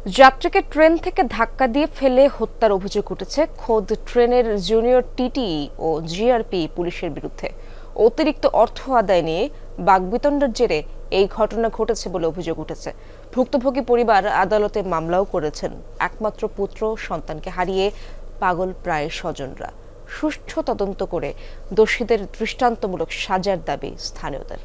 যাত্রীকে ট্রেন থেকে ধাক্কা দিয়ে ফেলে হত্যার অভিযোগ উঠেছে খোদ ট্রেনের জুনিয়র টিটিই ও জিআরপি পুলিশের বিরুদ্ধে। অতিরিক্ত অর্থ আদায় নিয়ে বাকবিতণ্ডার জেরে এই ঘটনা ঘটেছে বলে অভিযোগ উঠেছে। ভুক্তভোগী পরিবার আদালতে মামলাও করেছেন। একমাত্র পুত্র সন্তানকে হারিয়ে পাগল প্রায় স্বজনরা। সুষ্ঠু তদন্ত করে দোষীদের দৃষ্টান্তমূলক সাজার দাবি স্থানীয়দের।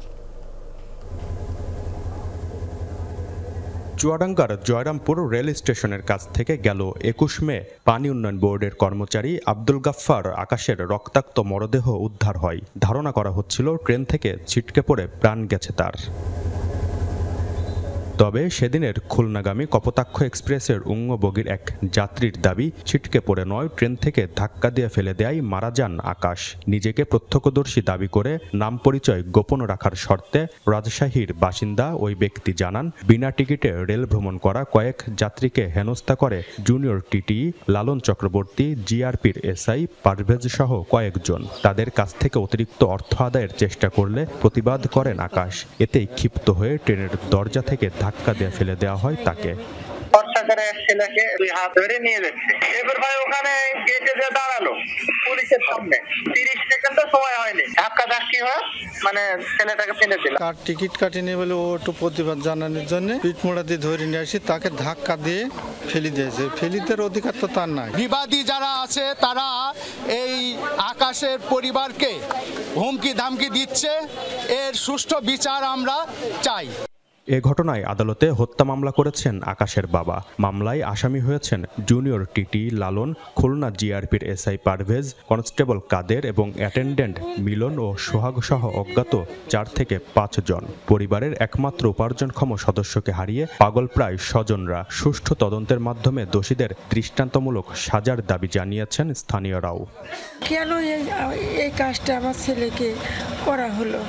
চুয়াডাঙ্গার জয়রামপুর রেল স্টেশনের কাছ থেকে গেল ২১ মে পানি উন্নয়ন বোর্ডের কর্মচারী আব্দুল গাফফার আকাশের রক্তাক্ত মরদেহ উদ্ধার হয়। ধারণা করা হচ্ছিল ট্রেন থেকে ছিটকে পড়ে প্রাণ গেছে তার। তবে সেদিনের খুলনাগামী কপোতাক্ষ এক্সপ্রেসের উঙ্গ বগির এক যাত্রীর দাবি, ছিটকে পড়ে নয়, ট্রেন থেকে ধাক্কা দিয়ে ফেলে দেয় মারা যান আকাশ। নিজেকে প্রত্যক্ষদর্শী দাবি করে নাম পরিচয় গোপন রাখার শর্তে রাজশাহীর বাসিন্দা ওই ব্যক্তি জানান, বিনা টিকিটে রেল ভ্রমণ করা কয়েক যাত্রীকে হেনস্থা করে জুনিয়র টিটিই লালন চক্রবর্তী, জিআরপির এসআই পারভেজ সহ কয়েকজন। তাদের কাছ থেকে অতিরিক্ত অর্থ আদায়ের চেষ্টা করলে প্রতিবাদ করেন আকাশ। এতেই ক্ষিপ্ত হয়ে ট্রেনের দরজা থেকে ধাক্কা দিয়ে ফেলে দেওয়া হয় তাকে। ছেলেকে দুই হাত ধরে নিয়ে যাচ্ছে। এবার ভাই ওখানে গেটে যে দাঁড়ালো পুলিশের সামনে, 30 সেকেন্ড সময় হয়নি, ধাক্কা ধাক্কি হয় মানে ছেলেটাকে ফেলে দিল। তার টিকিট কাটিনি বলে ও একটু প্রতিবাদ জানানোর জন্য পিঠমোড়া দিয়ে ধরে নিয়ে আসি, তাকে ধাক্কা দিয়ে ফেলে দিয়েছে। ফেলিদের অধিকার তো তার নাই। বিবাদী যারা আছে তারা এই আকাশের পরিবারকে হুমকি ধামকি দিচ্ছে, এর সুষ্ঠু বিচার আমরা চাই। এ ঘটনায় আদালতে হত্যা মামলা করেছেন আকাশের বাবা। মামলায় আসামি হয়েছেন জুনিয়র টিটি লালন, খুলনা জিআরপির এসআই পারভেজ, কনস্টেবল কাদের এবং অ্যাটেন্ডেন্ট মিলন ও সোহাগ সহ অজ্ঞাত 4 থেকে 5 জন। পরিবারের একমাত্র উপার্জনক্ষম সদস্যকে হারিয়ে পাগল প্রায় স্বজনরা। সুষ্ঠু তদন্তের মাধ্যমে দোষীদের দৃষ্টান্তমূলক সাজার দাবি জানিয়েছেন স্থানীয়রাও। কেন এই কাজটা আমার ছেলেকে করা হলো,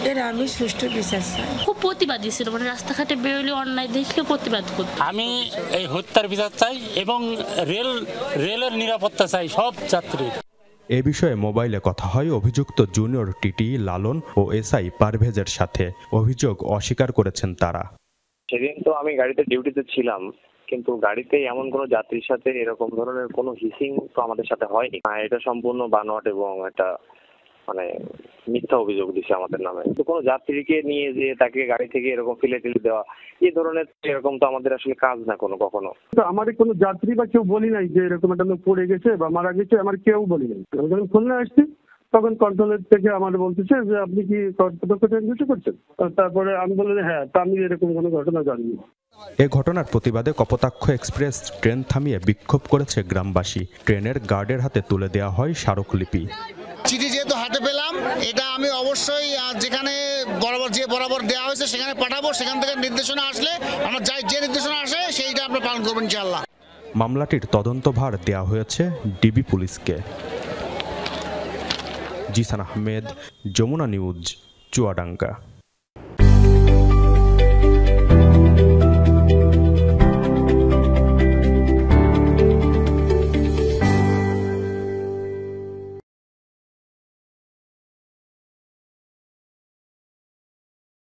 এর আমি সুষ্ঠু বিচার চাই। খুব প্রতিবাদী ছিল, মানে রাস্তাঘাটে বেরোলে অন্যায় দেখলে প্রতিবাদ করত। আমি এই হত্যার বিচার চাই এবং রেলের নিরাপত্তা চাই সব যাত্রীর। এ বিষয়ে মোবাইলে কথা হয় অভিযুক্ত জুনিয়র টিটি লালন ও এসআই পারভেজের সাথে। অভিযোগ অস্বীকার করেছেন তারা। সেদিন তো আমি গাড়িতে ডিউটিতে ছিলাম, কিন্তু গাড়িতে এমন কোনো যাত্রীর সাথে এরকম ধরনের কোনো হিসিং তো আমাদের সাথে হয়নি। এটা সম্পূর্ণ বানোয়াট এবং এটা মানে মিথ্যা অভিযোগ দিছে আমাদের নামে। তো কোনো যাত্রীকে নিয়ে যে তাকে গাড়ি থেকে এরকম ফেলে দেওয়া, এই ধরনের এরকম তো আমাদের আসলে কাজ না কখনো। আমার কোনো যাত্রী বা কেউ বলি নাই যে এরকম একটা লোক পড়ে গেছে বা মারা গেছে, আমার কেউ বলি নাই। আমি যখন খুলনা আসছি তখন কন্ট্রোলের থেকে আমার বলতেছে যে আপনি কি কর্তৃপক্ষ ট্রেন ডিউটি করছেন? তারপরে আমি বললাম হ্যাঁ, তা আমি এরকম কোনো ঘটনা জানিনি। এ ঘটনার প্রতিবাদে কপোতাক্ষ এক্সপ্রেস ট্রেন থামিয়ে বিক্ষোভ করেছে গ্রামবাসী। ট্রেনের গার্ডের হাতে তুলে দেওয়া হয় স্মারকলিপি। চিঠি যেহেতু হাতে পেলাম, এটা আমি অবশ্যই যেখানে বরাবর দেওয়া হয়েছে সেখানে পাঠাবো। সেখান থেকে নির্দেশনা আসলে আমরা যে নির্দেশনা আসে সেইটা আমরা পালন করবো ইনশাআল্লাহ। মামলাটির তদন্তভার দেওয়া হয়েছে ডিবি পুলিশকে। জিসান আহমেদ, যমুনা নিউজ, চুয়াডাঙ্গা।